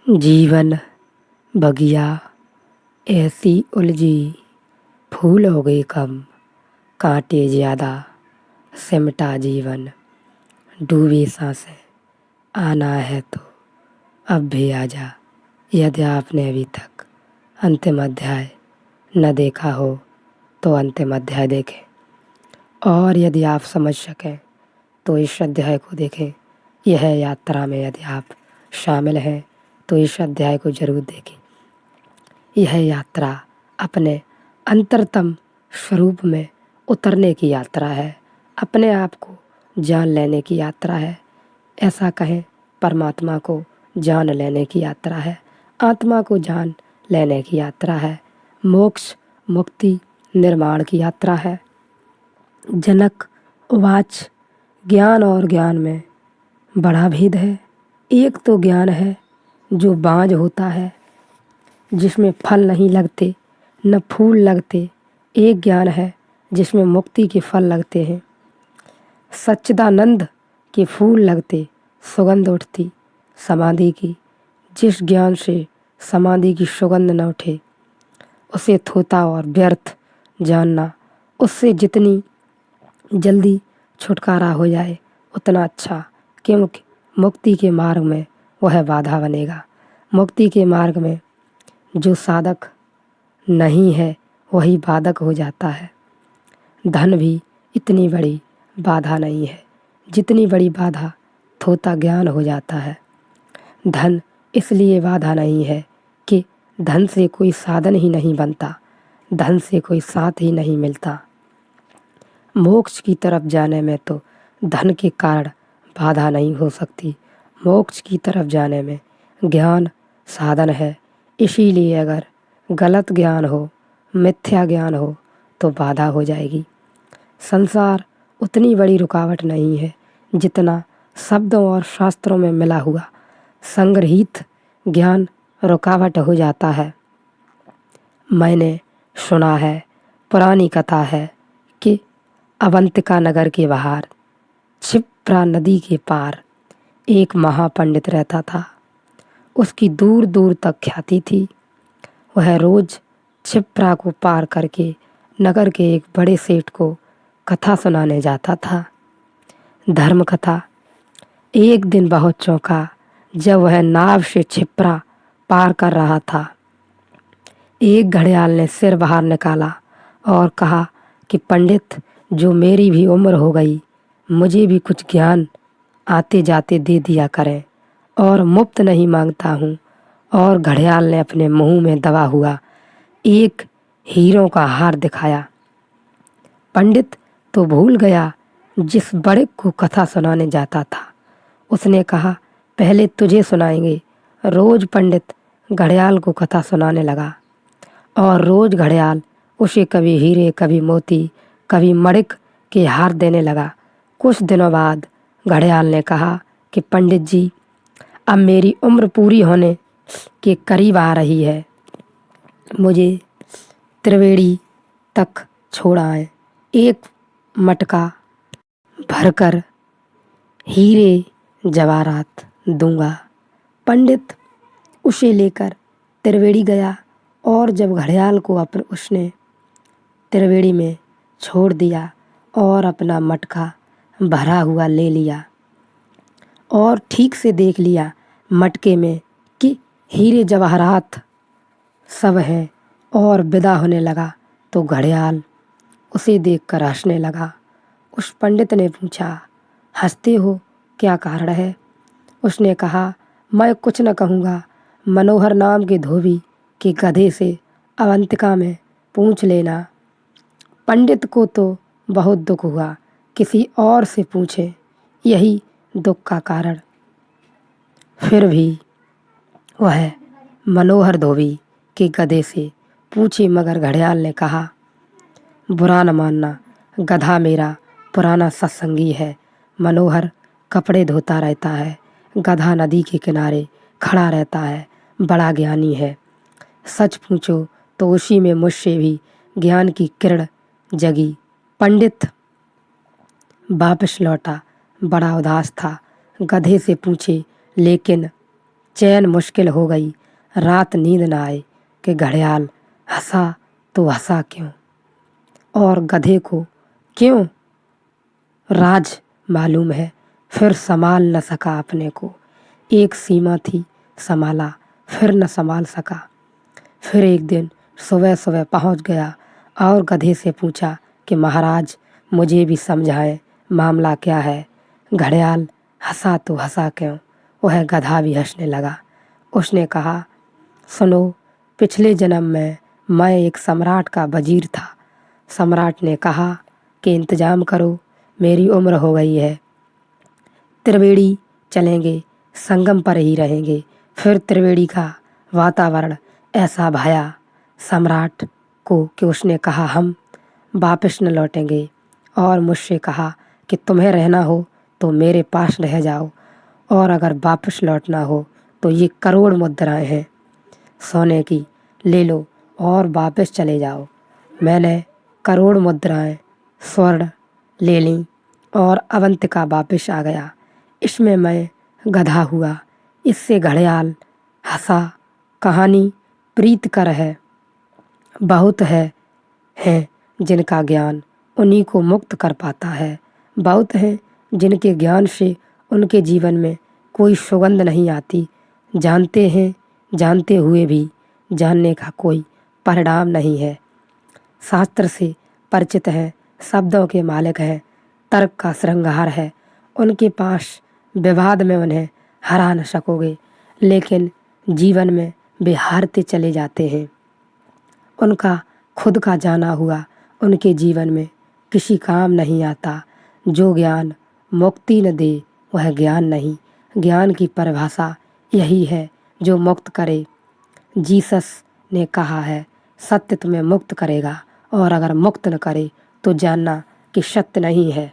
जीवन बगिया ऐसी उलझी, फूल हो गए कम, कांटे ज्यादा, सिमटा जीवन, डूबी सांसें, आना है तो अब भी आजा। यदि आपने अभी तक अंतिम अध्याय न देखा हो तो अंतिम अध्याय देखें, और यदि आप समझ सकें तो इस अध्याय को देखें। यह यात्रा में यदि आप शामिल हैं तो इस अध्याय को जरूर देखें। यह यात्रा अपने अंतरतम स्वरूप में उतरने की यात्रा है, अपने आप को जान लेने की यात्रा है। ऐसा कहें, परमात्मा को जान लेने की यात्रा है, आत्मा को जान लेने की यात्रा है, मोक्ष मुक्ति निर्माण की यात्रा है। जनक उवाच, ज्ञान और ज्ञान में बड़ा भेद है। एक तो ज्ञान है जो बाँझ होता है, जिसमें फल नहीं लगते न फूल लगते। एक ज्ञान है जिसमें मुक्ति के फल लगते हैं, सच्चिदानंद के फूल लगते, सुगंध उठती समाधि की। जिस ज्ञान से समाधि की सुगंध न उठे उसे थोथा और व्यर्थ जानना। उससे जितनी जल्दी छुटकारा हो जाए उतना अच्छा, क्योंकि मुक्ति के मार्ग में वह बाधा बनेगा। मुक्ति के मार्ग में जो साधक नहीं है वही बाधक हो जाता है। धन भी इतनी बड़ी बाधा नहीं है जितनी बड़ी बाधा थोथा ज्ञान हो जाता है। धन इसलिए बाधा नहीं है कि धन से कोई साधन ही नहीं बनता, धन से कोई साथ ही नहीं मिलता। मोक्ष की तरफ जाने में तो धन के कारण बाधा नहीं हो सकती। मोक्ष की तरफ जाने में ज्ञान साधन है। इसीलिए अगर गलत ज्ञान हो, मिथ्या ज्ञान हो तो बाधा हो जाएगी। संसार उतनी बड़ी रुकावट नहीं है जितना शब्दों और शास्त्रों में मिला हुआ संग्रहित ज्ञान रुकावट हो जाता है। मैंने सुना है, पुरानी कथा है कि अवंतिका नगर के बाहर क्षिप्रा नदी के पार एक महापंडित रहता था। उसकी दूर दूर तक ख्याति थी। वह रोज क्षिप्रा को पार करके नगर के एक बड़े सेठ को कथा सुनाने जाता था, धर्म कथा। एक दिन बहुत चौंका जब वह नाव से क्षिप्रा पार कर रहा था। एक घड़ियाल ने सिर बाहर निकाला और कहा कि पंडित, जो मेरी भी उम्र हो गई, मुझे भी कुछ ज्ञान आते जाते दे दिया करें, और मुफ्त नहीं मांगता हूँ। और घड़ियाल ने अपने मुंह में दबा हुआ एक हीरों का हार दिखाया। पंडित तो भूल गया जिस बड़े को कथा सुनाने जाता था। उसने कहा, पहले तुझे सुनाएंगे। रोज पंडित घड़ियाल को कथा सुनाने लगा और रोज घड़ियाल उसे कभी हीरे, कभी मोती, कभी मणिक के हार देने लगा। कुछ दिनों बाद घड़ियाल ने कहा कि पंडित जी, अब मेरी उम्र पूरी होने के करीब आ रही है, मुझे त्रिवेणी तक छोड़ आए। एक मटका भरकर हीरे जवाहरात दूंगा। पंडित उसे लेकर त्रिवेणी गया और जब घड़ियाल को उसने त्रिवेणी में छोड़ दिया और अपना मटका भरा हुआ ले लिया और ठीक से देख लिया मटके में कि हीरे जवाहरात सब हैं और विदा होने लगा, तो घड़ियाल उसे देखकर हंसने लगा। उस पंडित ने पूछा, हंसते हो, क्या कारण है? उसने कहा, मैं कुछ न कहूँगा, मनोहर नाम के धोबी के गधे से अवंतिका में पूछ लेना। पंडित को तो बहुत दुख हुआ, किसी और से पूछे, यही दुख का कारण। फिर भी वह मनोहर धोबी के गधे से पूछे, मगर घड़ियाल ने कहा, बुरा न मानना, गधा मेरा पुराना सत्संगी है। मनोहर कपड़े धोता रहता है, गधा नदी के किनारे खड़ा रहता है, बड़ा ज्ञानी है। सच पूछो तो उसी में मुझसे भी ज्ञान की किरण जगी। पंडित वापस लौटा, बड़ा उदास था। गधे से पूछे, लेकिन चैन मुश्किल हो गई, रात नींद न आए कि घड़ियाल हंसा तो हंसा क्यों, और गधे को क्यों राज मालूम है, फिर संभाल न सका अपने को। एक सीमा थी संभाला, फिर न संभाल सका। फिर एक दिन सुबह सुबह पहुंच गया और गधे से पूछा कि महाराज मुझे भी समझाएं, मामला क्या है। घड़ियाल हंसा तो हंसा क्यों, वह गधा भी हंसने लगा। उसने कहा, सुनो, पिछले जन्म में मैं एक सम्राट का वजीर था। सम्राट ने कहा कि इंतजाम करो, मेरी उम्र हो गई है, त्रिवेणी चलेंगे, संगम पर ही रहेंगे। फिर त्रिवेणी का वातावरण ऐसा भाया सम्राट को कि उसने कहा हम वापस न लौटेंगे, और मुझसे कहा कि तुम्हें रहना हो तो मेरे पास रह जाओ, और अगर वापस लौटना हो तो ये करोड़ मुद्राएं हैं सोने की, ले लो और वापस चले जाओ। मैंने करोड़ मुद्राएं स्वर्ण ले लीं और अवंतिका वापस आ गया। इसमें मैं गधा हुआ। इससे घड़ियाल हंसा। कहानी प्रीतकर है। बहुत हैं जिनका ज्ञान उन्हीं को मुक्त कर पाता है। बहुत हैं जिनके ज्ञान से उनके जीवन में कोई सुगंध नहीं आती। जानते हैं, जानते हुए भी जानने का कोई परिणाम नहीं है। शास्त्र से परिचित हैं, शब्दों के मालिक हैं, तर्क का श्रृंगार है। उनके पास विवाद में उन्हें हरा न सकोगे, लेकिन जीवन में वे हारते चले जाते हैं। उनका खुद का जाना हुआ उनके जीवन में किसी काम नहीं आता। जो ज्ञान मुक्ति न दे वह ज्ञान नहीं। ज्ञान की परिभाषा यही है जो मुक्त करे। जीसस ने कहा है, सत्य तुम्हें मुक्त करेगा, और अगर मुक्त न करे तो जानना कि सत्य नहीं है।